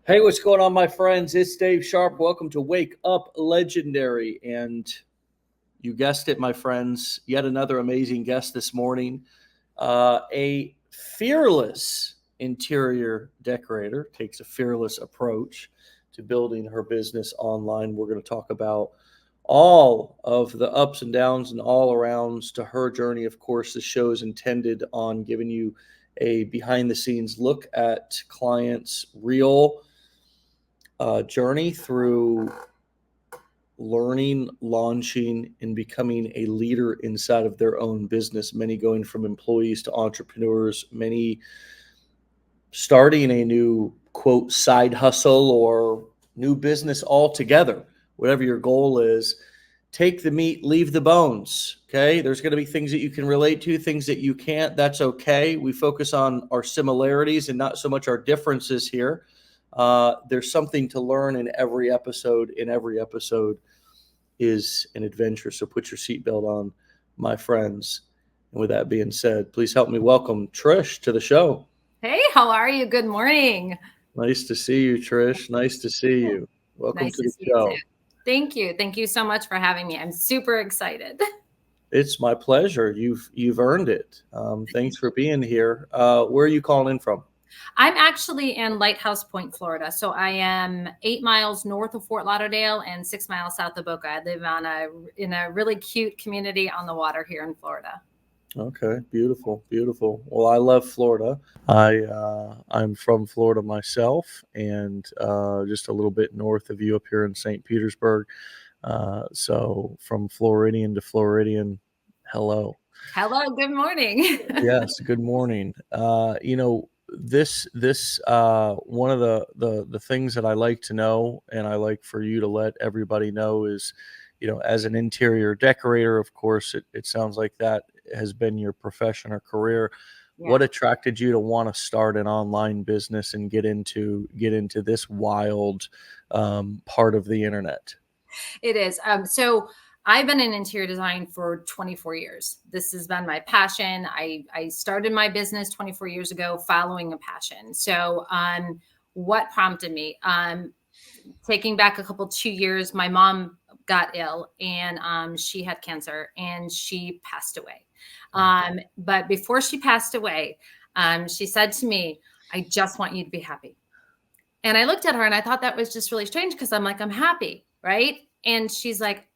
Hey, what's going on, my friends? It's Dave Sharpe. Welcome to Wake Up Legendary. And you guessed it, my friends, yet another amazing guest this morning. A fearless interior decorator takes a fearless approach to building her business online. We're going to talk about all of the ups and downs and all arounds to her journey. Of course, the show is intended on giving you a behind the scenes look at clients' real journey through learning, launching, and becoming a leader inside of their own business. Many going from employees to entrepreneurs, many starting a new, quote, side hustle or new business altogether. Whatever your goal is, take the meat, leave the bones. Okay. There's going to be things that you can relate to, things that you can't. That's okay. We focus on our similarities and not so much our differences here. There's something to learn in every episode. In every episode is an adventure. So put your seatbelt on, my friends. And with that being said, please help me welcome Trish to the show. Hey, how are you? Good morning. Nice to see you, Trish. Nice to see you. Welcome Nice to to the see you show. too. Thank you. Thank you so much for having me. I'm super excited. It's my pleasure. You've earned it. Thanks for being here. Where are you calling in from? I'm actually in Lighthouse Point, Florida. So I am 8 miles north of Fort Lauderdale and 6 miles south of Boca. I live in a really cute community on the water here in Florida. Okay, beautiful, beautiful. Well, I love Florida. I'm from Florida myself, and just a little bit north of you up here in St. Petersburg. So from Floridian to Floridian, hello. Hello, good morning. Yes, good morning. This one of the things that I like to know, and I like for you to let everybody know is, as an interior decorator, of course, it sounds like that has been your profession or career. What Yeah, attracted you to want to start an online business and get into this wild part of the internet? it is. So I've been in interior design for 24 years. This has been my passion. I started my business 24 years ago following a passion. So what prompted me? Taking back a couple 2 years, my mom got ill and she had cancer and she passed away. But before she passed away, she said to me, I just want you to be happy. And I looked at her and I thought that was just really strange because I'm like, I'm happy, right? And she's like,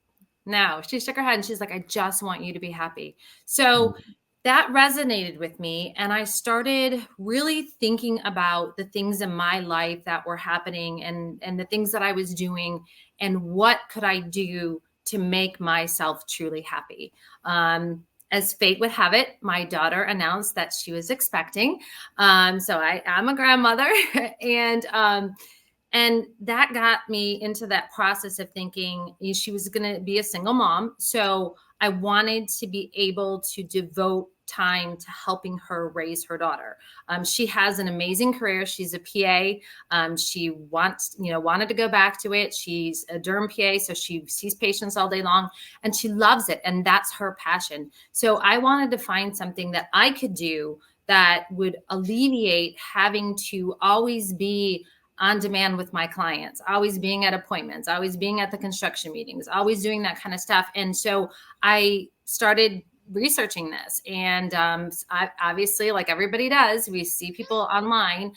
no. She shook her head and she's like, I just want you to be happy. So that resonated with me. And I started really thinking about the things in my life that were happening and the things that I was doing and what could I do to make myself truly happy. As fate would have it, my daughter announced that she was expecting. So I am a grandmother and that got me into that process of thinking she was going to be a single mom. So I wanted to be able to devote time to helping her raise her daughter. She has an amazing career. She's a PA. She wanted to go back to it. She's a derm PA, so she sees patients all day long and she loves it. And that's her passion. So I wanted to find something that I could do that would alleviate having to always be on demand with my clients, always being at appointments, always being at the construction meetings, always doing that kind of stuff. And so I started researching this. And I, obviously, like everybody does, we see people online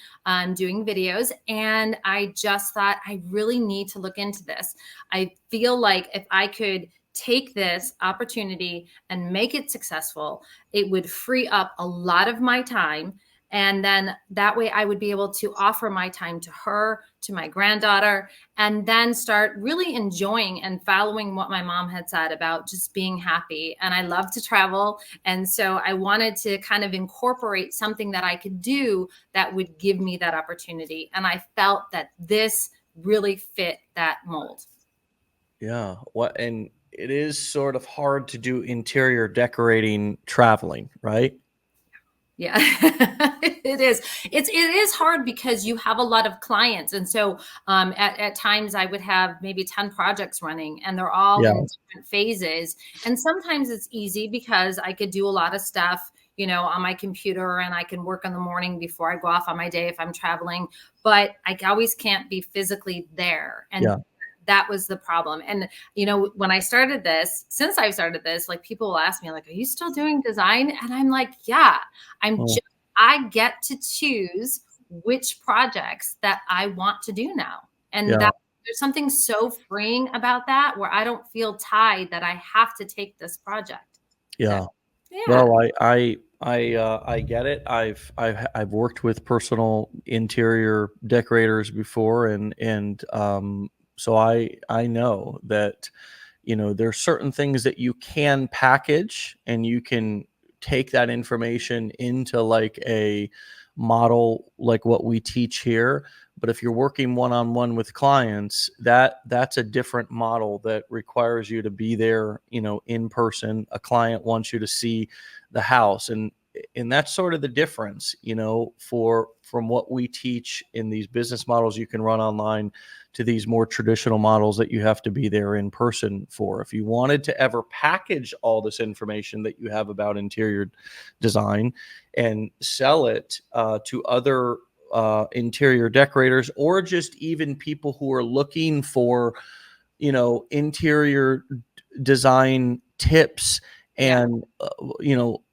doing videos. And I just thought, I really need to look into this. I feel like if I could take this opportunity and make it successful, it would free up a lot of my time. And then that way I would be able to offer my time to her, to my granddaughter, and then start really enjoying and following what my mom had said about just being happy. And I love to travel. And so I wanted to kind of incorporate something that I could do that would give me that opportunity. And I felt that this really fit that mold. Yeah. And it is sort of hard to do interior decorating traveling, right? Yeah, it is. It is hard because you have a lot of clients. And so at times I would have maybe 10 projects running and they're all Yeah. in different phases. And sometimes it's easy because I could do a lot of stuff, on my computer, and I can work in the morning before I go off on my day if I'm traveling, but I always can't be physically there. And that was the problem. And, when I started this, since I've started this, like, people will ask me, like, are you still doing design? And I'm like, yeah, I get to choose which projects that I want to do now. And there's something so freeing about that, where I don't feel tied that I have to take this project. Yeah. So, yeah. Well, I get it. I've worked with personal interior decorators before, and so I know that, there's certain things that you can package, and you can take that information into like a model like what we teach here. But if you're working one-on-one with clients, that's a different model that requires you to be there, in person. A client wants you to see the house, and that's sort of the difference, from what we teach in these business models you can run online to these more traditional models that you have to be there in person for. If you wanted to ever package all this information that you have about interior design and sell it to other interior decorators, or just even people who are looking for, interior design tips and,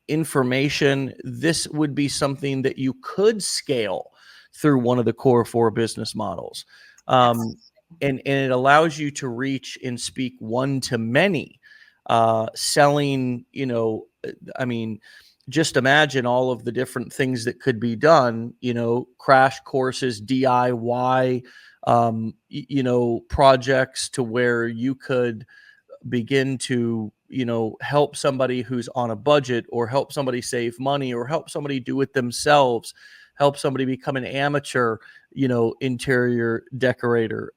information, this would be something that you could scale through one of the core 4 business models. And it allows you to reach and speak one to many, selling, I mean, just imagine all of the different things that could be done, crash courses, DIY, projects to where you could begin to, help somebody who's on a budget, or help somebody save money, or help somebody do it themselves, help somebody become an amateur, interior decorator,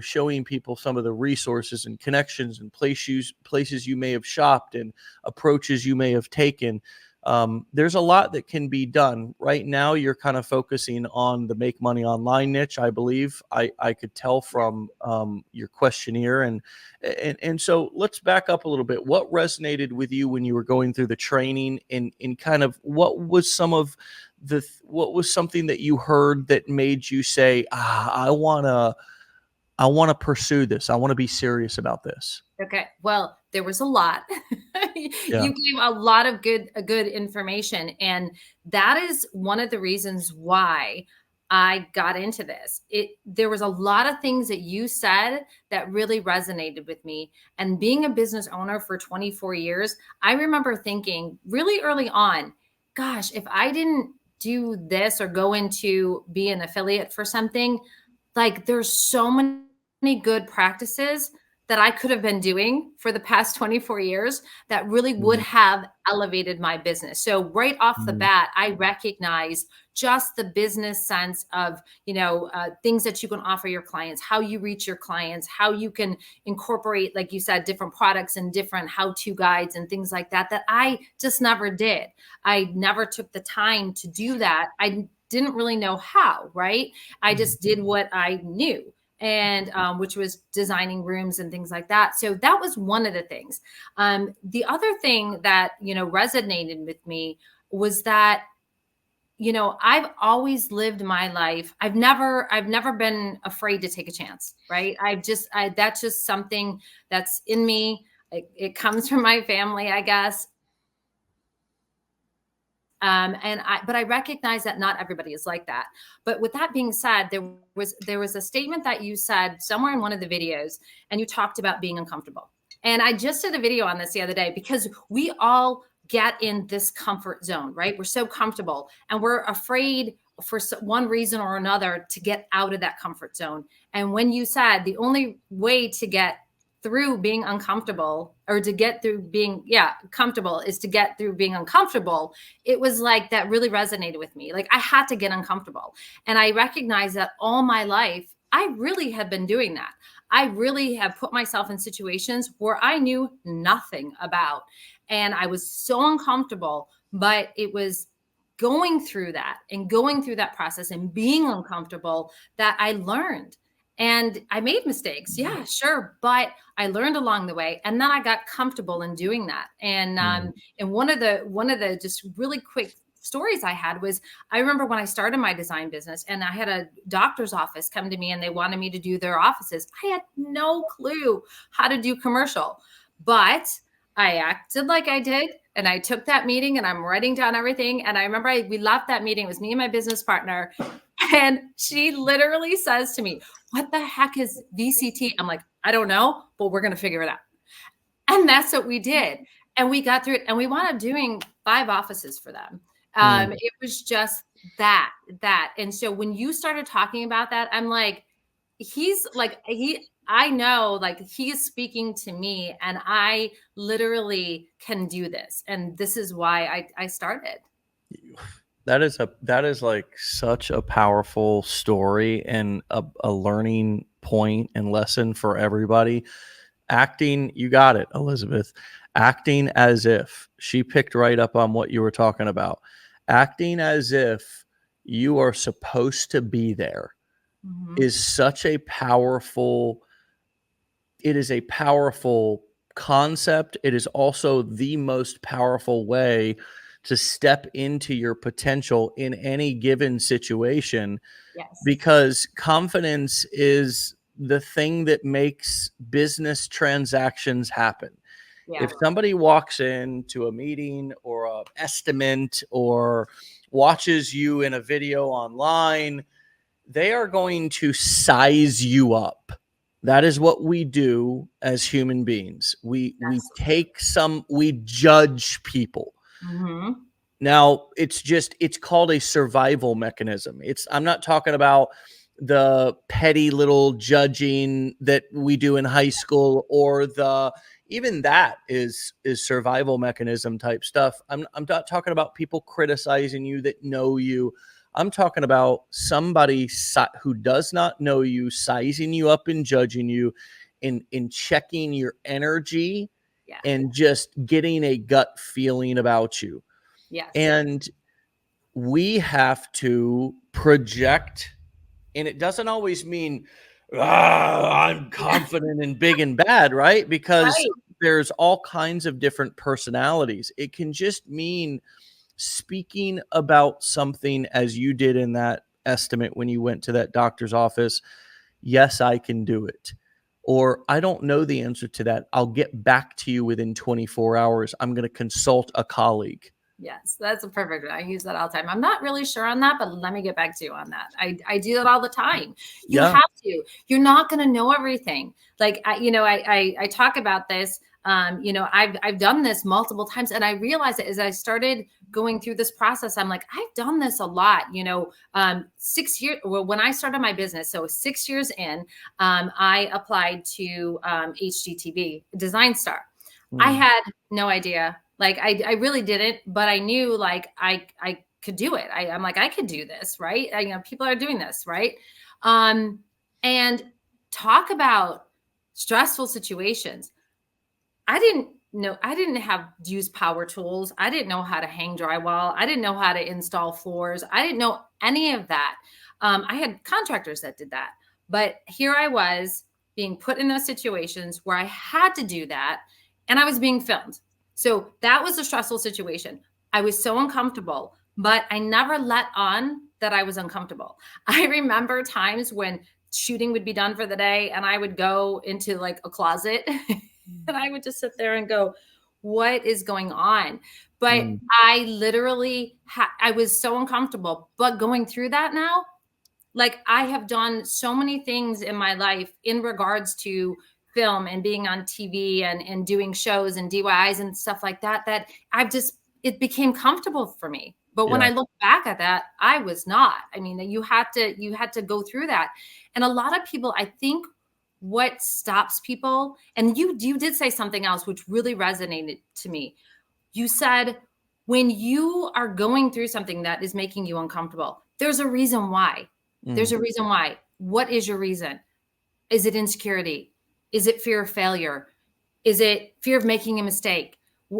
showing people some of the resources and connections and places you may have shopped and approaches you may have taken. There's a lot that can be done. Right now, you're kind of focusing on the make money online niche, I believe. I could tell from your questionnaire. And so let's back up a little bit. What resonated with you when you were going through the training, and kind of what was something that you heard that made you say, I want to pursue this. I want to be serious about this. Okay. Well, there was a lot. You gave a lot of good information. And that is one of the reasons why I got into this. There was a lot of things that you said that really resonated with me. And being a business owner for 24 years, I remember thinking really early on, gosh, if I didn't do this or go into be an affiliate for something, like, there's so many good practices that I could have been doing for the past 24 years that really would have elevated my business. So right off the bat, I recognize just the business sense of, things that you can offer your clients, how you reach your clients, how you can incorporate, like you said, different products and different how-to guides and things like that, that I just never did. I never took the time to do that. I didn't really know how, right? I just did what I knew, and which was designing rooms and things like that. So that was one of the things. The other thing that, resonated with me was that, I've always lived my life. I've never been afraid to take a chance, right? That's just something that's in me. It comes from my family, I guess. But I recognize that not everybody is like that. But with that being said, there was a statement that you said somewhere in one of the videos, and you talked about being uncomfortable. And I just did a video on this the other day, because we all get in this comfort zone, right? We're so comfortable, and we're afraid for one reason or another to get out of that comfort zone. And when you said the only way to get through being uncomfortable, or to get through being comfortable, is to get through being uncomfortable, it was like that really resonated with me. Like, I had to get uncomfortable. And I recognize that all my life, I really have been doing that. I really have put myself in situations where I knew nothing about, and I was so uncomfortable, but it was going through that process and being uncomfortable that I learned. And I made mistakes. Yeah, sure. But I learned along the way. And then I got comfortable in doing that. And one of the just really quick stories I had was, I remember when I started my design business and I had a doctor's office come to me and they wanted me to do their offices. I had no clue how to do commercial, but I acted like I did. And I took that meeting and I'm writing down everything. And I remember we left that meeting. It was me and my business partner. And she literally says to me, "What the heck is VCT?" I'm like, "I don't know, but we're going to figure it out." And that's what we did. And we got through it. And we wound up doing 5 offices for them. It was just that. And so when you started talking about that, I'm like, I know, like, he is speaking to me and I literally can do this. And this is why I started. That is like such a powerful story and a learning point and lesson for everybody. Acting, you got it, Elizabeth. Acting as if, she picked right up on what you were talking about. Acting as if you are supposed to be there is such a powerful, it is a powerful concept. It is also the most powerful way to step into your potential in any given situation, Yes. because confidence is the thing that makes business transactions happen. Yeah. If somebody walks into a meeting or a estimate or watches you in a video online, they are going to size you up. That is what we do as human beings. We judge people. Mm-hmm. Now, it's called a survival mechanism. I'm not talking about the petty little judging that we do in high school, or even that is survival mechanism type stuff. I'm not talking about people criticizing you that know you. I'm talking about somebody who does not know you, sizing you up and judging you, in checking your energy, Yeah. and just getting a gut feeling about you. Yes. And we have to project, and it doesn't always mean, I'm confident and big and bad, right? Because Right. there's all kinds of different personalities. It can just mean speaking about something, as you did in that estimate when you went to that doctor's office. Yes, I can do it. Or, I don't know the answer to that. I'll get back to you within 24 hours. I'm going to consult a colleague. Yes, that's a perfect one. I use that all the time. I'm not really sure on that, but let me get back to you on that. I do that all the time. You Yeah. have to. You're not going to know everything. Like, I talk about this. I've done this multiple times, and I realized that as I started going through this process, I'm like, I've done this a lot. 6 years. Well, when I started my business, so 6 years in, I applied to HGTV Design Star. I had no idea. Like, I really didn't, but I knew, like, I could do it. I'm like, I could do this, right? People are doing this, right? And talk about stressful situations. I didn't have use power tools. I didn't know how to hang drywall. I didn't know how to install floors. I didn't know any of that. I had contractors that did that, but here I was being put in those situations where I had to do that, and I was being filmed. So that was a stressful situation. I was so uncomfortable, but I never let on that I was uncomfortable. I remember times when shooting would be done for the day and I would go into like a closet and I would just sit there and go, what is going on? But I literally, I was so uncomfortable. But going through that now, like, I have done so many things in my life in regards to film and being on TV and doing shows and DIYs and stuff like that, that it became comfortable for me. But when I look back at that, I was not. I mean, you had to go through that. And a lot of people, I think, what stops people, and you did say something else which really resonated to me. You said, when you are going through something that is making you uncomfortable, there's a reason why. There's a reason why. What is your reason? Is it insecurity? Is it fear of failure? Is it fear of making a mistake?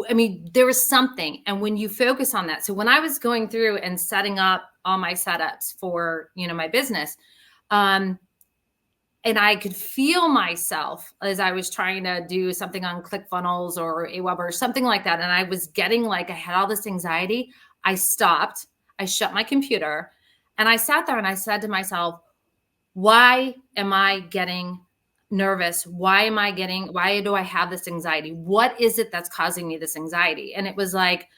I mean, there was something. And when you focus on that, so when I was going through and setting up all my setups for, my business, And I could feel myself as I was trying to do something on ClickFunnels or Aweber or something like that. And I was getting like, I had all this anxiety. I stopped, I shut my computer, and I sat there and I said to myself, why am I getting nervous? Why do I have this anxiety? What is it that's causing me this anxiety? And it was like,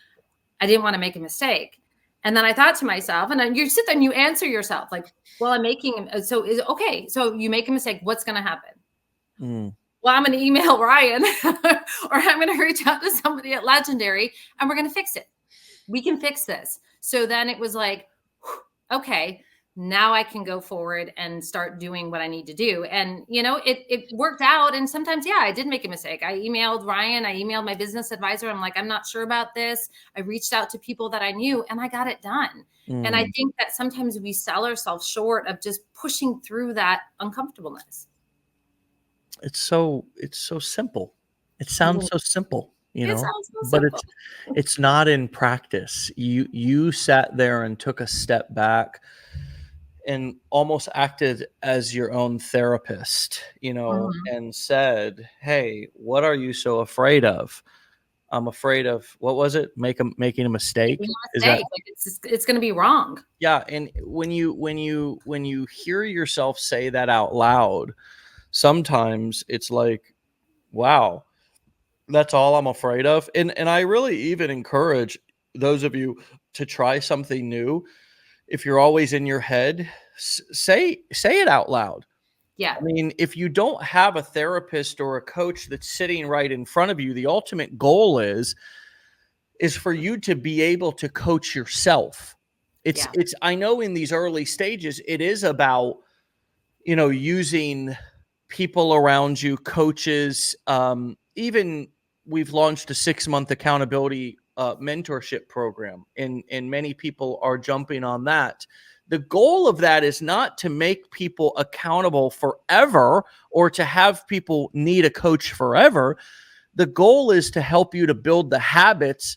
I didn't want to make a mistake. And then I thought to myself, and then you sit there and you answer yourself like, well, I'm making, so is okay. So you make a mistake. What's going to happen? Well, I'm going to email Ryan or I'm going to reach out to somebody at Legendary and we're going to fix it. We can fix this. So then it was like, okay, now I can go forward and start doing what I need to do. And, it worked out. And sometimes, I did make a mistake. I emailed Ryan, I emailed my business advisor. I'm like, I'm not sure about this. I reached out to people that I knew and I got it done. And I think that sometimes we sell ourselves short of just pushing through that uncomfortableness. It's so simple. It sounds so simple, It sounds so but simple. it's not in practice. You sat there and took a step back and almost acted as your own therapist, and said, hey, what are you so afraid of? I'm afraid of, what was it? Making a mistake. Is that, like it's going to be wrong. Yeah. And when you hear yourself say that out loud, sometimes it's like, wow, that's all I'm afraid of. And I really even encourage those of you to try something new. If you're always in your head, say it out loud. Yeah. I mean, if you don't have a therapist or a coach that's sitting right in front of you, the ultimate goal is for you to be able to coach yourself. It's I know in these early stages, it is about, using people around you, coaches. Even we've launched a 6-month accountability mentorship program, and many people are jumping on that. The goal of that is not to make people accountable forever or to have people need a coach forever. The goal is to help you to build the habits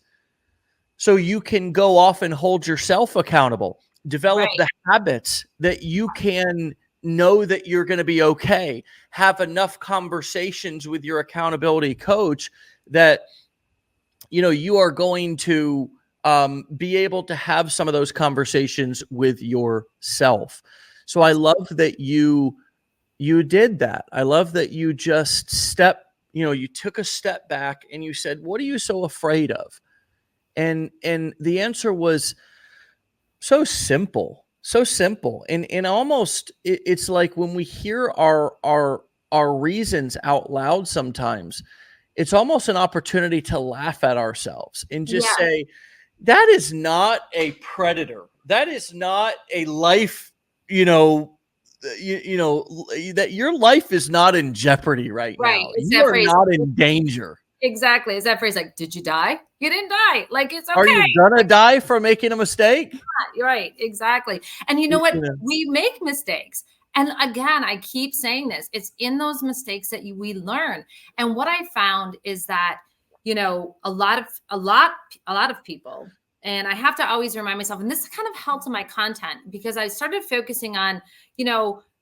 so you can go off and hold yourself accountable, develop the habits that you can know that you're going to be okay, have enough conversations with your accountability coach that, you are going to be able to have some of those conversations with yourself. So I love that you did that. I love that you just you took a step back and you said, what are you so afraid of? And the answer was so simple. And almost it's like when we hear our reasons out loud sometimes, it's almost an opportunity to laugh at ourselves and just say, that is not a predator. That is not a life, that your life is not in jeopardy right now. You are not in danger. Exactly. Is that phrase like, did you die? You didn't die. Like, it's okay. Are you gonna die for making a mistake? Yeah, right. Exactly. And you know what? We make mistakes. And again, I keep saying this, it's in those mistakes that we learn. And what I found is that, a lot of people, and I have to always remind myself, and this kind of helped in my content because I started focusing on,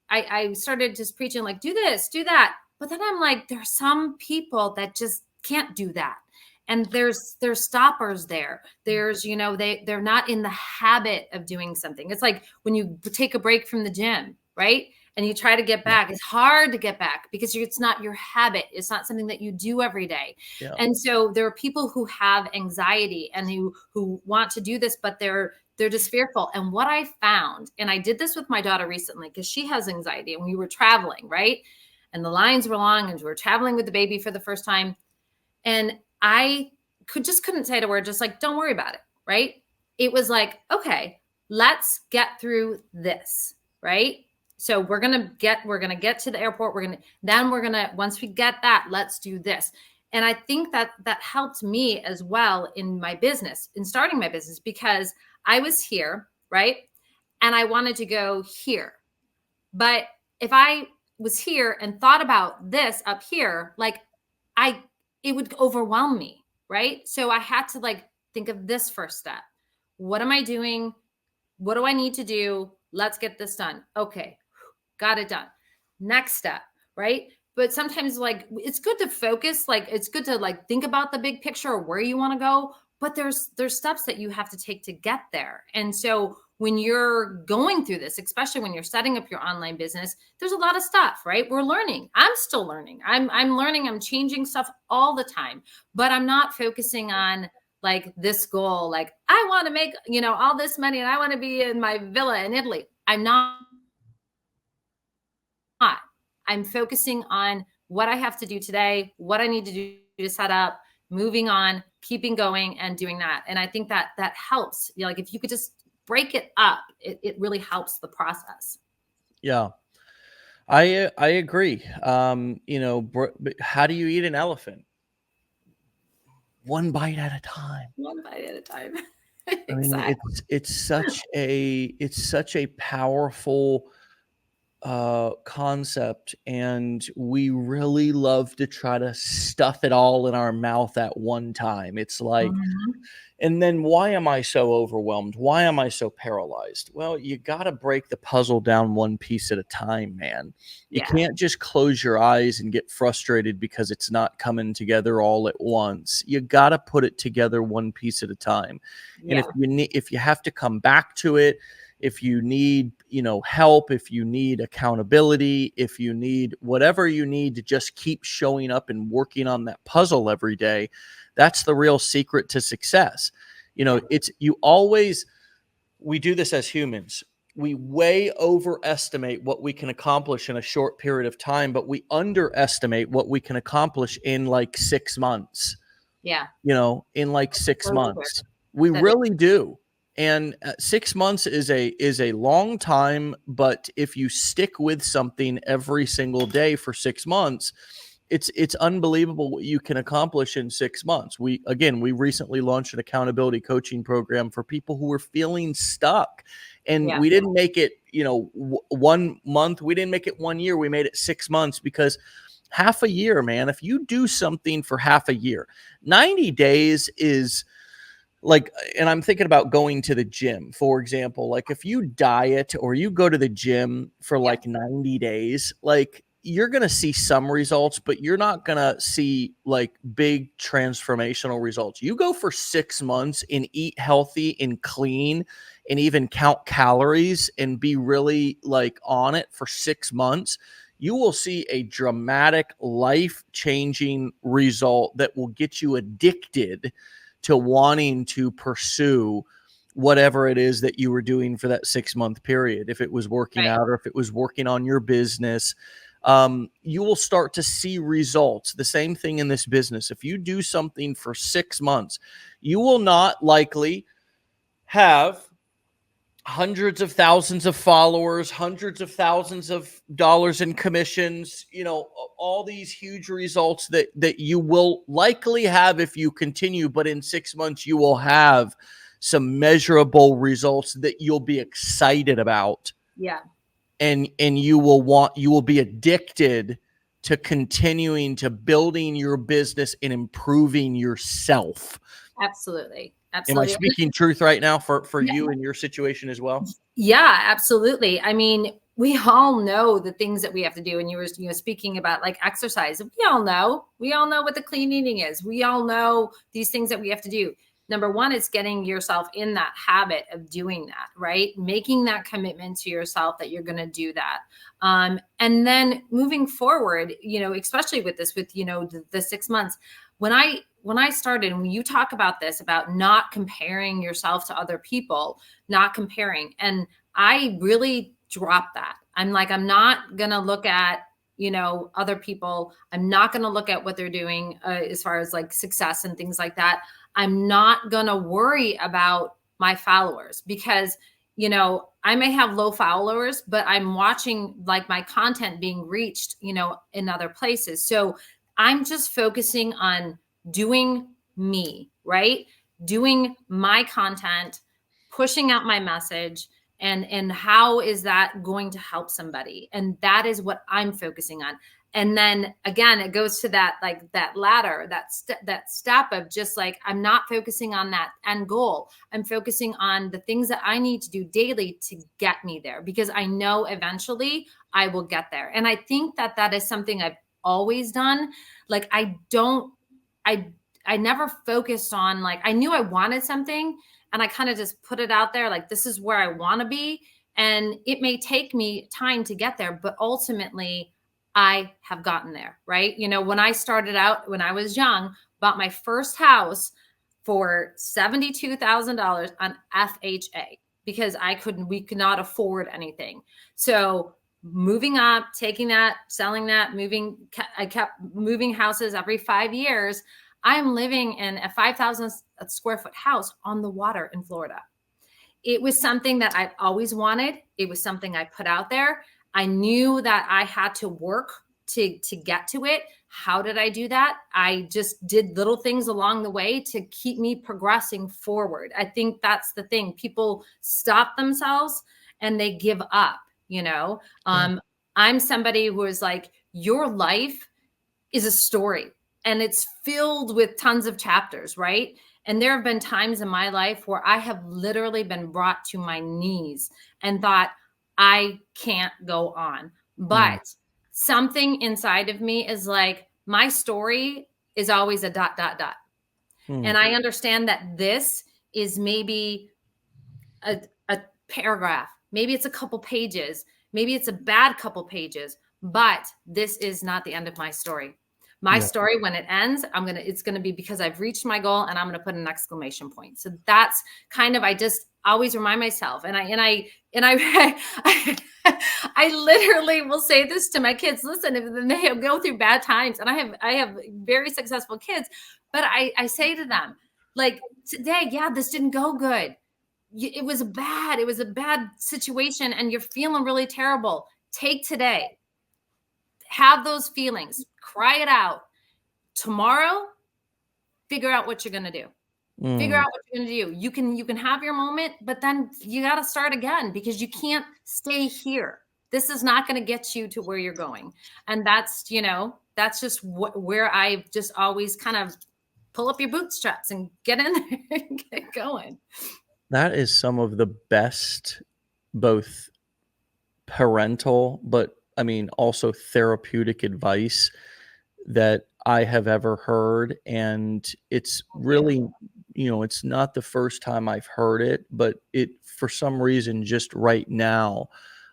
I started just preaching like, do this, do that. But then I'm like, there are some people that just can't do that. And there's stoppers there. There's, they're not in the habit of doing something. It's like when you take a break from the gym, right? And you try to get back, it's hard to get back because it's not your habit. It's not something that you do every day. Yeah. And so there are people who have anxiety and who want to do this, but they're just fearful. And what I found, and I did this with my daughter recently because she has anxiety and we were traveling, right? And the lines were long and we were traveling with the baby for the first time. And I couldn't say a word, just like, don't worry about it, right? It was like, okay, let's get through this, right? So we're gonna get to the airport. Once we get that, let's do this. And I think that helped me as well in my business, in starting my business, because I was here, right? And I wanted to go here. But if I was here and thought about this up here, like it would overwhelm me, right? So I had to think of this first step. What am I doing? What do I need to do? Let's get this done. Okay, got it done. next step, right? But sometimes like it's good to focus, like it's good to like think about the big picture or where you want to go, but there's steps that you have to take to get there. And so when you're going through this, especially when you're setting up your online business, there's a lot of stuff, right? We're learning. I'm still learning. I'm learning, I'm changing stuff all the time, but I'm not focusing on like this goal, like I want to make, all this money and I want to be in my villa in Italy. I'm not. I'm focusing on what I have to do today, what I need to do to set up, moving on, keeping going and doing that. And I think that that helps. Like if you could just break it up, it really helps the process. Yeah, I agree. How do you eat an elephant? One bite at a time. One bite at a time. I mean, Exactly. it's such a powerful concept, and we really love to try to stuff it all in our mouth at one time. It's like, Mhm. and then why am I so overwhelmed? Why am I so paralyzed? Well, you got to break the puzzle down one piece at a time, man. You Yeah. can't just close your eyes and get frustrated because it's not coming together all at once. You got to put it together one piece at a time. And Yeah. if you have to come back to it, if you need, help, if you need accountability, if you need whatever you need to just keep showing up and working on that puzzle every day, that's the real secret to success. Yeah. We do this as humans. We way overestimate what we can accomplish in a short period of time, but we underestimate what we can accomplish in like 6 months. Yeah. In like six So true. months. We That is. really do. And 6 months is a long time, but if you stick with something every single day for 6 months, it's unbelievable what you can accomplish in 6 months. We recently launched an accountability coaching program for people who were feeling stuck, and Yeah. we didn't make it 1 month, we didn't make it 1 year, we made it 6 months, because half a year, man, if you do something for half a year, 90 days is like, and I'm thinking about going to the gym, for example. Like if you diet or you go to the gym for Yeah. like 90 days, like you're going to see some results, but you're not going to see like big transformational results. You go for 6 months and eat healthy and clean and even count calories and be really like on it for 6 months, you will see a dramatic life-changing result that will get you addicted to wanting to pursue whatever it is that you were doing for that 6 month period. If it was working Right. out or if it was working on your business, you will start to see results. The same thing in this business. If you do something for 6 months, you will not likely have hundreds of thousands of followers, hundreds of thousands of dollars in commissions, all these huge results that you will likely have if you continue, but in 6 months you will have some measurable results that you'll be excited about, Yeah. and you will be addicted to continuing to building your business and improving yourself. Absolutely. Am I Absolutely. speaking truth right now for Yeah. you in your situation as well? Yeah, absolutely. I mean, we all know the things that we have to do. And you were, speaking about like exercise. We all know. We all know what the clean eating is. We all know these things that we have to do. Number one is getting yourself in that habit of doing that, right? Making that commitment to yourself that you're going to do that. And then moving forward, especially with this, with, the 6 months, when I started, and when you talk about this, about not comparing yourself to other people, not comparing. And I really dropped that. I'm like, I'm not going to look at, other people. I'm not going to look at what they're doing as far as like success and things like that. I'm not going to worry about my followers because, I may have low followers, but I'm watching like my content being reached, in other places. So I'm just focusing on doing me, right? Doing my content, pushing out my message, and how is that going to help somebody? And that is what I'm focusing on. And then again, it goes to that, like that ladder, that step of just like, I'm not focusing on that end goal. I'm focusing on the things that I need to do daily to get me there, because I know eventually I will get there. And I think that that is something I've always done. Like I never focused on, like, I knew I wanted something and I kind of just put it out there. Like, this is where I want to be. And it may take me time to get there, but ultimately I have gotten there, right? You know, when I started out, when I was young, bought my first house for $72,000 on FHA because we could not afford anything. So moving up, taking that, selling that, I kept moving houses every 5 years. I'm living in a 5,000 square foot house on the water in Florida. It was something that I've always wanted. It was something I put out there. I knew that I had to work to get to it. How did I do that? I just did little things along the way to keep me progressing forward. I think that's the thing. People stop themselves and they give up, you know? I'm somebody who is like, your life is a story and it's filled with tons of chapters, right? And there have been times in my life where I have literally been brought to my knees and thought, I can't go on. But something inside of me is like, my story is always a ... And I understand that this is maybe a paragraph. Maybe it's a couple pages. Maybe it's a bad couple pages, but this is not the end of my story. My story, when it ends, it's going to be because I've reached my goal and I'm going to put an exclamation point. So that's kind of, I just always remind myself. And I literally will say this to my kids. Listen, if they go through bad times, and I have very successful kids, but I say to them, like, today, yeah, this didn't go good. It was a bad situation and you're feeling really terrible. Take today. Have those feelings, cry it out. Tomorrow, figure out what you're going to do. Figure out what you're going to do. You can have your moment, but then you got to start again because you can't stay here. This is not going to get you to where you're going. And that's, you know, that's just where I've just always kind of pull up your bootstraps and get in there and get going. That is some of the best, both parental, but I mean, also therapeutic advice that I have ever heard. And it's really, you know, it's not the first time I've heard it, but it, for some reason, just right now,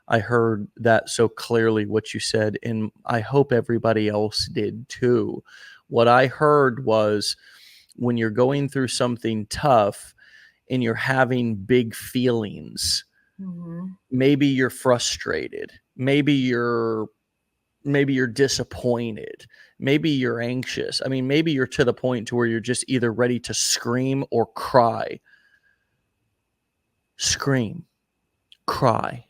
I heard that so clearly what you said. And I hope everybody else did too. What I heard was when you're going through something tough and you're having big feelings, maybe you're frustrated, maybe you're disappointed, maybe you're anxious. I mean, maybe you're to the point to where you're just either ready to scream or cry. Scream, cry,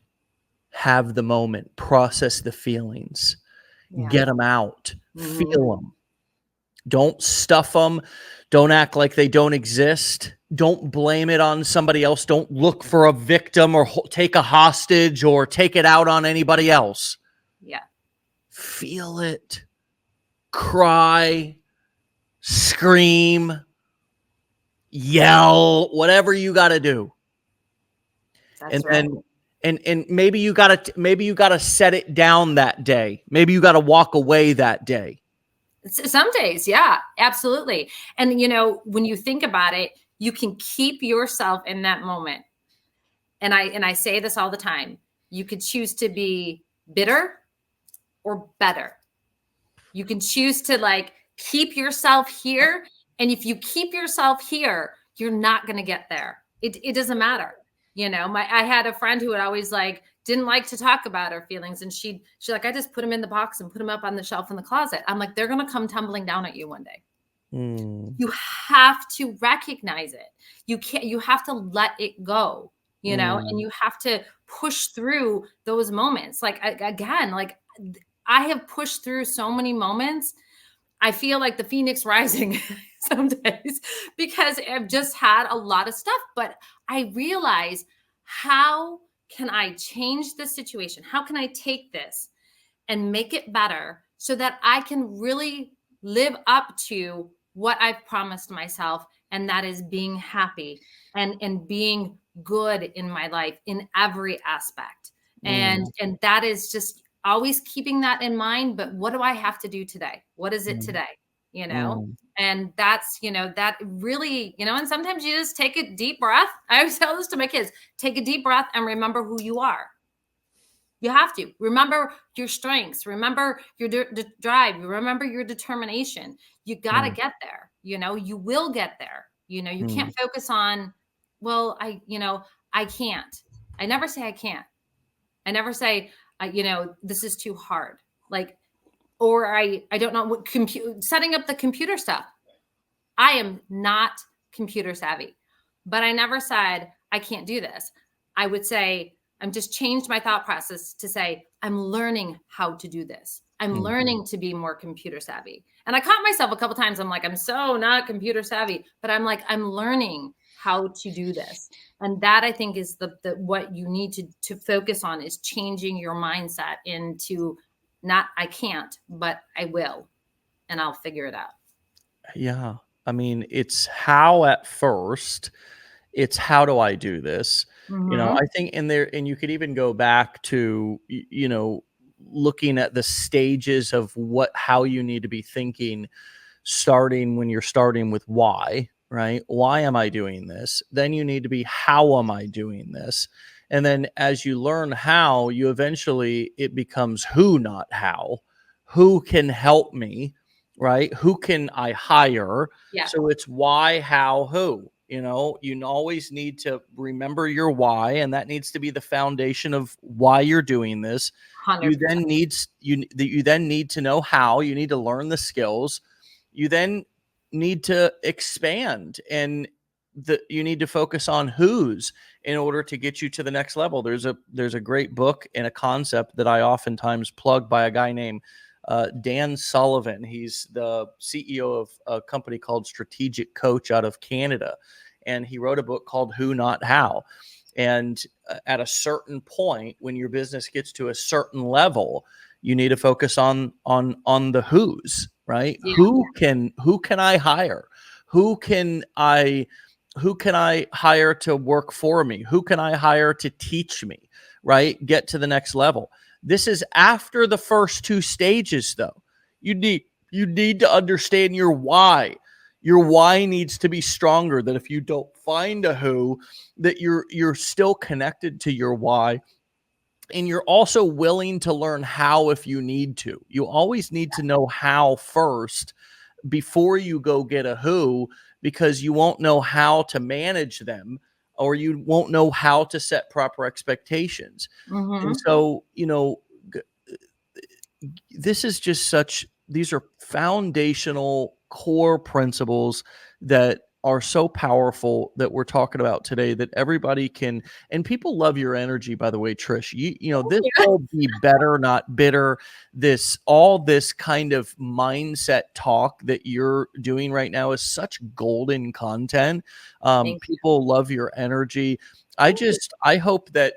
have the moment, process the feelings, get them out, feel them. Don't stuff them. Don't act like they don't exist. Don't blame it on somebody else. Don't look for a victim or take a hostage or take it out on anybody else. Yeah. Feel it. Cry. Scream. Yell. Whatever you got to do. That's right. And maybe you gotta set it down that day. Maybe you gotta walk away that day. Some days, yeah, absolutely. And you know, when you think about it, you can keep yourself in that moment. And I say this all the time. You could choose to be bitter or better. You can choose to like keep yourself here. And if you keep yourself here, you're not going to get there. It doesn't matter. You know, I had a friend who would always like, didn't like to talk about her feelings. And she's like, I just put them in the box and put them up on the shelf in the closet. I'm like, they're going to come tumbling down at you one day. You have to recognize it. You have to let it go, you know, and you have to push through those moments. Like, again, like I have pushed through so many moments. I feel like the Phoenix rising some days because I've just had a lot of stuff, but I realize, how can I change the situation? How can I take this and make it better so that I can really live up to what I've promised myself. And that is being happy and being good in my life in every aspect. And Mm, that is just always keeping that in mind. But what do I have to do today? What is it mm, today? You know? mm, And that's, that really, and sometimes you just take a deep breath. I always tell this to my kids, take a deep breath and remember who you are. You have to remember your strengths, remember your drive, remember your determination. You got to mm, get there. You will get there. You mm, can't focus on, well, I can't. I never say I can't. I never say, this is too hard. Like, or I don't know what setting up the computer stuff. I am not computer savvy, but I never said I can't do this. I would say, I'm just changed my thought process to say, I'm learning how to do this. I'm mm. learning to be more computer savvy. And I caught myself a couple times. I'm like, I'm so not computer savvy, but I'm like, I'm learning how to do this. And that I think is the what you need to focus on is changing your mindset into not I can't, but I will, and I'll figure it out. Yeah. I mean, it's how at first, it's how do I do this? Mm-hmm. I think and you could even go back to, looking at the stages of how you need to be thinking, starting when you're starting with why, right? Why am I doing this? Then you need to be, how am I doing this? And then as you learn how, you eventually, it becomes who, not how. Who can help me, right? Who can I hire? Yeah. So it's why, how, who. You always need to remember your why, and that needs to be the foundation of why you're doing this. You then 100%. needs you then need to know how. You need to learn the skills. You then need to expand, and you need to focus on who's in order to get you to the next level. There's a great book and a concept that I oftentimes plug by a guy named Dan Sullivan. He's the CEO of a company called Strategic Coach out of Canada, and he wrote a book called Who Not How. And at a certain point, when your business gets to a certain level, you need to focus on the who's, right? Yeah. Who can I hire? Who can I hire to work for me? Who can I hire to teach me, right? Get to the next level. This is after the first two stages, though. You need to understand your why. Your why needs to be stronger. That if you don't find a who, that you're still connected to your why, and you're also willing to learn how if you need to. You always need to know how first before you go get a who, because you won't know how to manage them, or you won't know how to set proper expectations. And Mm-hmm. so, this is just these are foundational core principles that are so powerful that we're talking about today, that everybody can. And people love your energy, by the way, Trish. This Yeah. will be better, not bitter. All this kind of mindset talk that you're doing right now is such golden content. Thank People love your energy. you. I hope that,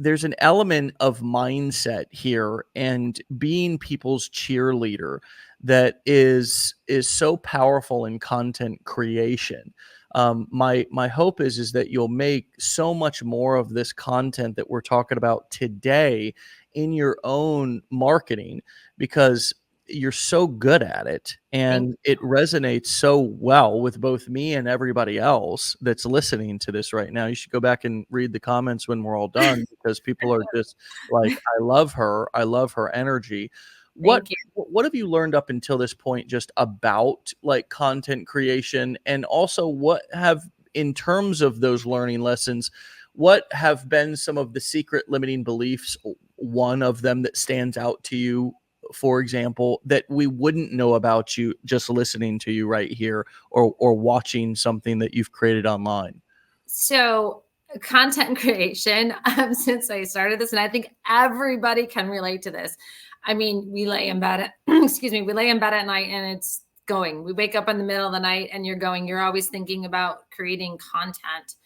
there's an element of mindset here and being people's cheerleader that is so powerful in content creation. My hope is that you'll make so much more of this content that we're talking about today in your own marketing, because you're so good at it Thank and it resonates so well with both me and everybody else that's listening to this right now. You should go back and read the comments when we're all done, because people are just like, I love her energy. what Thank you. what have you learned up until this point, just about like content creation, and also what have, in terms of those learning lessons, what have been some of the secret limiting beliefs, one of them that stands out to you, for example, that we wouldn't know about you just listening to you right here, or watching something that you've created online? So, content creation, since I started this, and I think everybody can relate to this. I mean, we lay in bed, excuse me, we lay in bed at night and it's going. We wake up in the middle of the night and you're going. You're always thinking about creating content.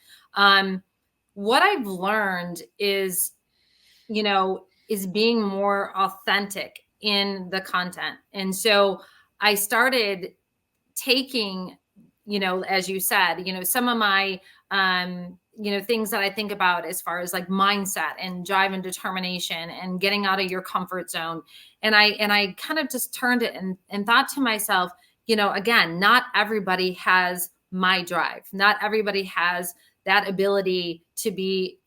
What I've learned is, you know, is being more authentic in the content. And so I started taking, as you said, some of my, things that I think about as far as like mindset and drive and determination and getting out of your comfort zone. And I kind of just turned it and thought to myself, again, not everybody has my drive. Not everybody has that ability to be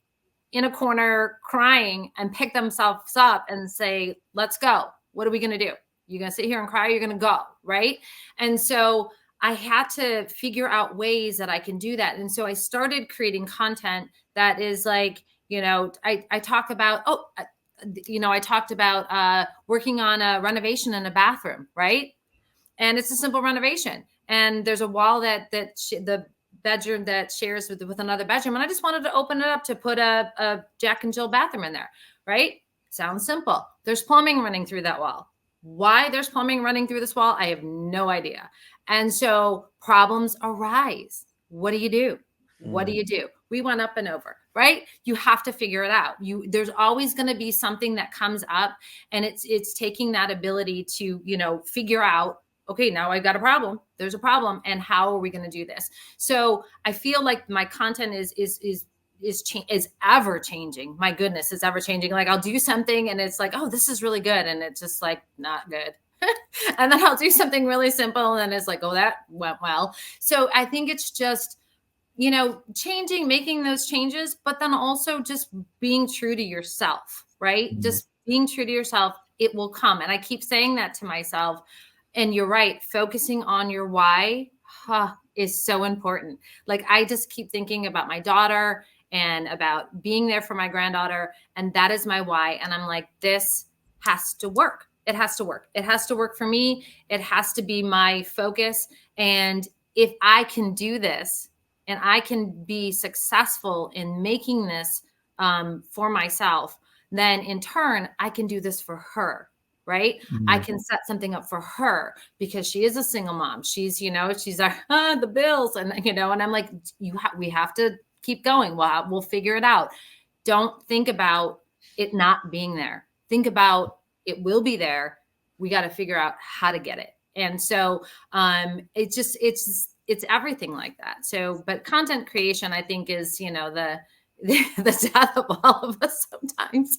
in a corner crying and pick themselves up and say, let's go. What are we going to do? You're going to sit here and cry? You're going to go. Right. And so I had to figure out ways that I can do that. And so I started creating content that is like, I talk about, I talked about working on a renovation in a bathroom. Right. And it's a simple renovation. And there's a wall that the bedroom that shares with another bedroom. And I just wanted to open it up to put a Jack and Jill bathroom in there. Right. Sounds simple. There's plumbing running through that wall. Why there's plumbing running through this wall, I have no idea. And so problems arise. What do you do? What do you do? We went up and over, right? You have to figure it out. There's always going to be something that comes up, and it's taking that ability to, figure out, okay, now I've got a problem. There's a problem. And how are we going to do this? So I feel like my content is ever changing. My goodness, is ever changing. Like I'll do something and it's like, oh, this is really good. And it's just like, not good. And then I'll do something really simple and it's like, oh, that went well. So I think it's just, changing, making those changes, but then also just being true to yourself, right? Mm-hmm. Just being true to yourself, it will come. And I keep saying that to myself. And you're right. Focusing on your why is so important. Like I just keep thinking about my daughter and about being there for my granddaughter. And that is my why. And I'm like, this has to work. It has to work. It has to work for me. It has to be my focus. And if I can do this and I can be successful in making this for myself, then in turn, I can do this for her. Right. Mm-hmm. I can set something up for her because she is a single mom. She's, she's like, the bills. And, and I'm like, we have to keep going. We'll figure it out. Don't think about it not being there. Think about it will be there. We got to figure out how to get it. And so it's everything like that. So, but content creation, I think is, the death of all of us sometimes,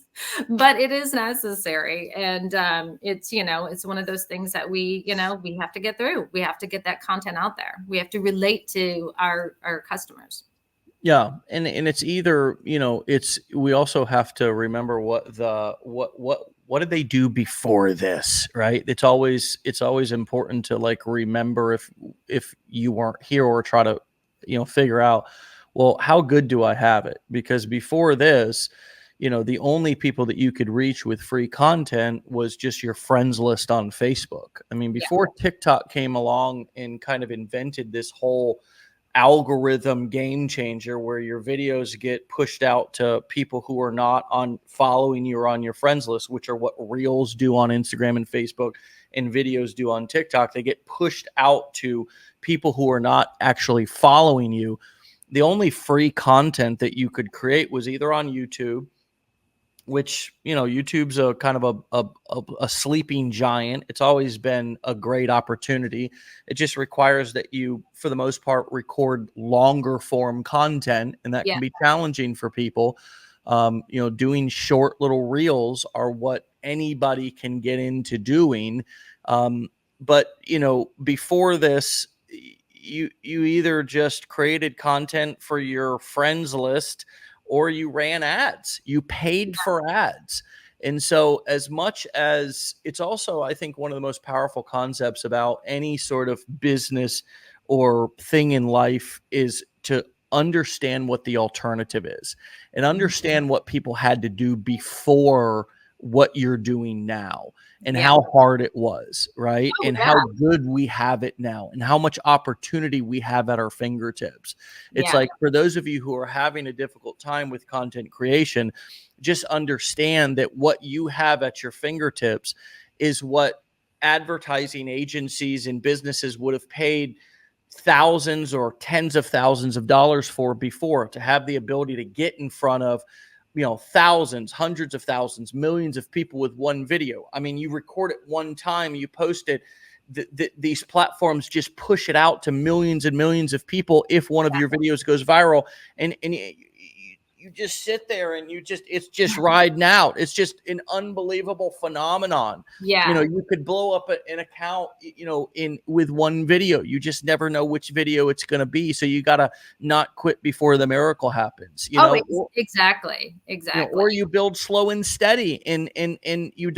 but it is necessary. And it's, it's one of those things that we have to get through. We have to get that content out there. We have to relate to our customers. Yeah. And it's either, we also have to remember what did they do before this, right? It's always important to like remember if you weren't here or try to, figure out, well, how good do I have it? Because before this, the only people that you could reach with free content was just your friends list on Facebook. I mean, before TikTok came along and kind of invented this whole algorithm game changer where your videos get pushed out to people who are not on following you or on your friends list, which are what reels do on Instagram and Facebook and videos do on TikTok. They get pushed out to people who are not actually following you. The only free content that you could create was either on YouTube, which, YouTube's a kind of a sleeping giant. It's always been a great opportunity. It just requires that you, for the most part, record longer form content, and that can be challenging for people. Doing short little reels are what anybody can get into doing. But before this, you either just created content for your friends list or you ran ads, you paid for ads. And so as much as it's also, I think, one of the most powerful concepts about any sort of business or thing in life is to understand what the alternative is and understand what people had to do before what you're doing now and how hard it was, right? And how good we have it now and how much opportunity we have at our fingertips. It's like, for those of you who are having a difficult time with content creation, just understand that what you have at your fingertips is what advertising agencies and businesses would have paid thousands or tens of thousands of dollars for before, to have the ability to get in front of thousands, hundreds of thousands, millions of people with one video. I mean, you record it one time, you post it. These platforms just push it out to millions and millions of people if one of your videos goes viral, and you just sit there and it's just riding out. It's just an unbelievable phenomenon. Yeah. You could blow up an account, with one video. You just never know which video it's going to be. So you got to not quit before the miracle happens, exactly. Or you build slow and steady, and you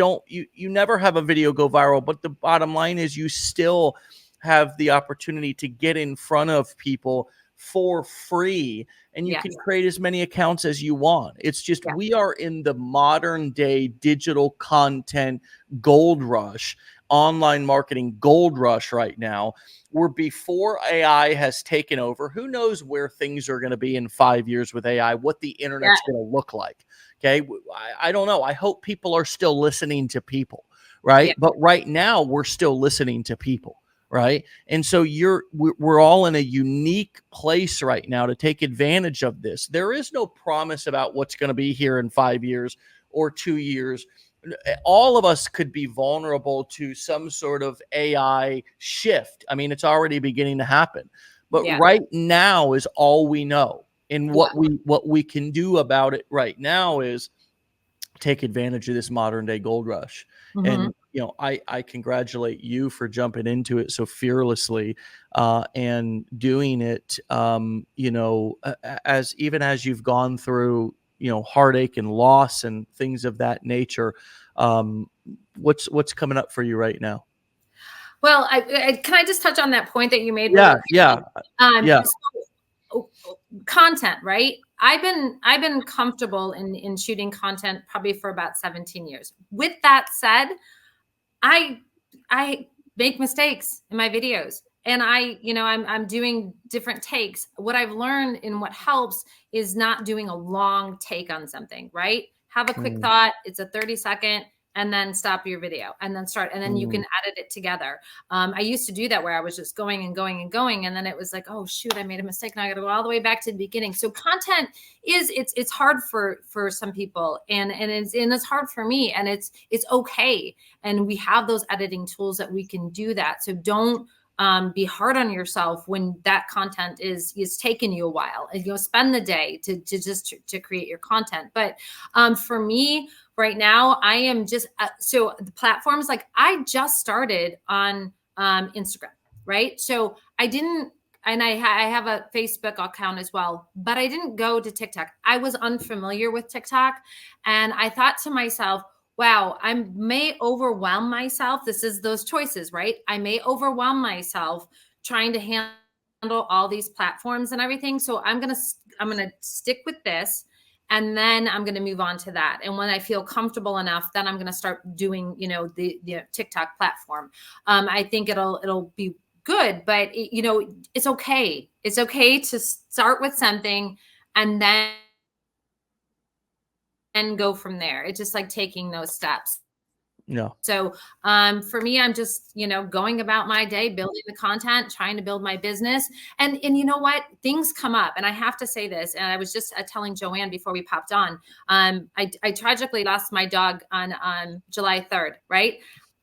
never have a video go viral. But the bottom line is you still have the opportunity to get in front of people for free, and you can create as many accounts as you want. It's just we are in the modern day digital content gold rush, online marketing gold rush right now. We're before AI has taken over. Who knows where things are going to be in 5 years with AI, what the internet's going to look like. Okay. I don't know. I hope people are still listening to people, right? Yeah. But right now we're still listening to people. Right. And so we're all in a unique place right now to take advantage of this. There is no promise about what's going to be here in 5 years or 2 years. All of us could be vulnerable to some sort of AI shift. I mean, it's already beginning to happen, but right now is all we know. And what we can do about it right now is take advantage of this modern day gold rush. And I congratulate you for jumping into it so fearlessly, and doing it, as you've gone through, heartache and loss and things of that nature. What's coming up for you right now? Well, can I just touch on that point that you made? Content, right? I've been comfortable in shooting content probably for about 17 years. With that said, I make mistakes in my videos, and I'm doing different takes. What I've learned and what helps is not doing a long take on something, right? Have a quick thought. It's a 30-second. And then stop your video and then start, and then you can edit it together. I used to do that where I was just going and going and going. And then it was like, oh shoot, I made a mistake. Now I got to go all the way back to the beginning. So content it's hard for some people, and it's hard for me, and it's okay. And we have those editing tools that we can do that. So don't be hard on yourself when that content is taking you a while, and spend the day to create your content. But for me right now, I am just so the platforms, like I just started on Instagram, right? So I didn't, and I have a Facebook account as well, but I didn't go to TikTok. I was unfamiliar with TikTok, and I thought to myself, wow, I may overwhelm myself. This is those choices, right? I may overwhelm myself trying to handle all these platforms and everything. So I'm going to stick with this, and then I'm going to move on to that. And when I feel comfortable enough, then I'm going to start doing, the TikTok platform. I think it'll be good, but it's okay. It's okay to start with something and then go from there. It's just like taking those steps. Yeah. So for me, I'm just, going about my day, building the content, trying to build my business. And you know what? Things come up. And I have to say this. And I was just telling Joanne before we popped on, I tragically lost my dog on July 3rd, right?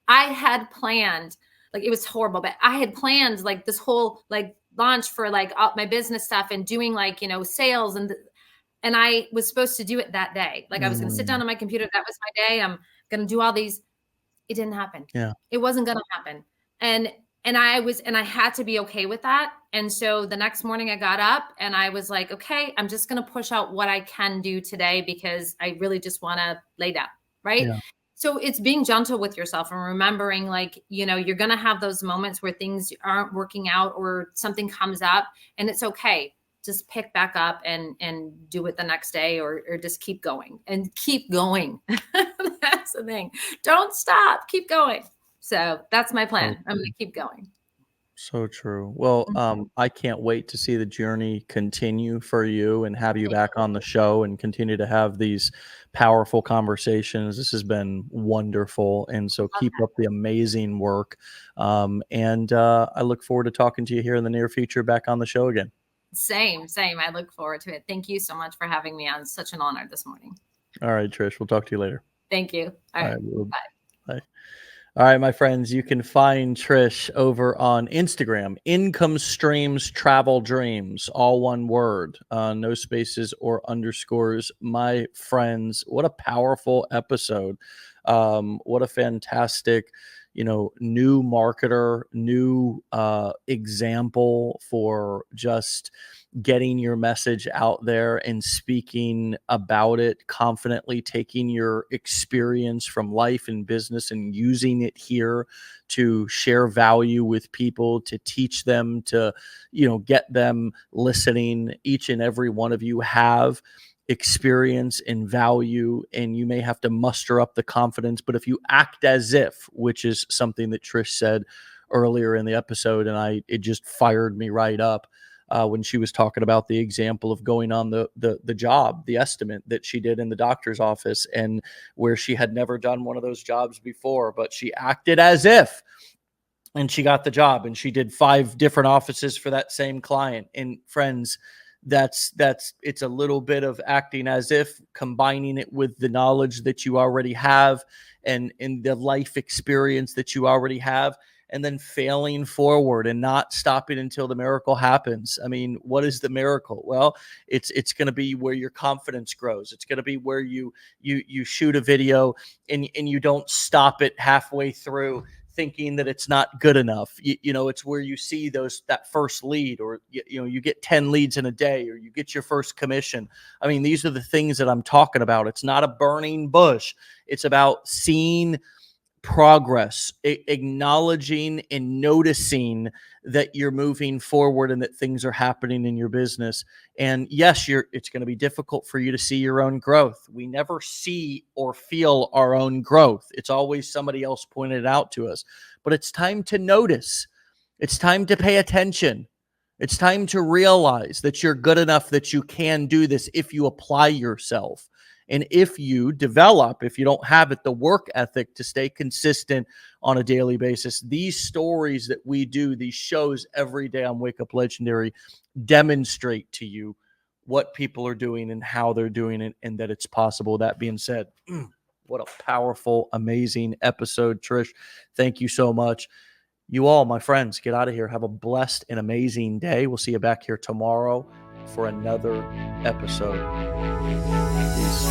I had planned, like, it was horrible, but I had planned like this whole like launch for like my business stuff and doing like, sales, and I was supposed to do it that day. Like I was going to sit down on my computer. That was my day. I'm going to do all these. It didn't happen. Yeah. It wasn't going to happen. And I had to be okay with that. And so the next morning I got up and I was like, okay, I'm just going to push out what I can do today because I really just want to lay down. Right. Yeah. So it's being gentle with yourself and remembering, like, you're going to have those moments where things aren't working out or something comes up, and it's okay. Just pick back up and do it the next day, or just keep going and keep going. That's the thing. Don't stop. Keep going. So that's my plan. I'm going to keep going. So true. Well, I can't wait to see the journey continue for you and have you back on the show and continue to have these powerful conversations. This has been wonderful. And so keep up the amazing work. And I look forward to talking to you here in the near future back on the show again. Same. I look forward to it. Thank you so much for having me on. Such an honor this morning. All right, Trish, we'll talk to you later. Thank you. All right. Bye. All right, my friends, you can find Trish over on Instagram, Income Streams Travel Dreams, all one word, no spaces or underscores. My friends, what a powerful episode. What a fantastic, new marketer, new example for just getting your message out there and speaking about it confidently, taking your experience from life and business and using it here to share value with people, to teach them, to, get them listening. Each and every one of you have experience and value, and you may have to muster up the confidence, but if you act as if, which is something that Trish said earlier in the episode, and it just fired me right up when she was talking about the example of going on the job, the estimate that she did in the doctor's office, and where she had never done one of those jobs before, but she acted as if, and she got the job, and she did 5 different offices for that same client. And friends, that's it's a little bit of acting as if, combining it with the knowledge that you already have and in the life experience that you already have, and then failing forward and not stopping until the miracle happens. I mean, what is the miracle? Well, it's going to be where your confidence grows. It's going to be where you shoot a video and you don't stop it halfway through thinking that it's not good enough. It's where you see that first lead, or you get 10 leads in a day, or you get your first commission. I mean, these are the things that I'm talking about. It's not a burning bush. It's about seeing progress, acknowledging and noticing that you're moving forward and that things are happening in your business. And yes, it's going to be difficult for you to see your own growth. We never see or feel our own growth. It's always somebody else pointed it out to us. But it's time to notice. It's time to pay attention. It's time to realize that you're good enough that you can do this if you apply yourself. And if you don't have it, the work ethic to stay consistent on a daily basis. These stories that we do, these shows every day on Wake Up Legendary, demonstrate to you what people are doing and how they're doing it, and that it's possible. That being said, what a powerful, amazing episode, Trish. Thank you so much. You all, my friends, get out of here. Have a blessed and amazing day. We'll see you back here tomorrow for another episode. Peace.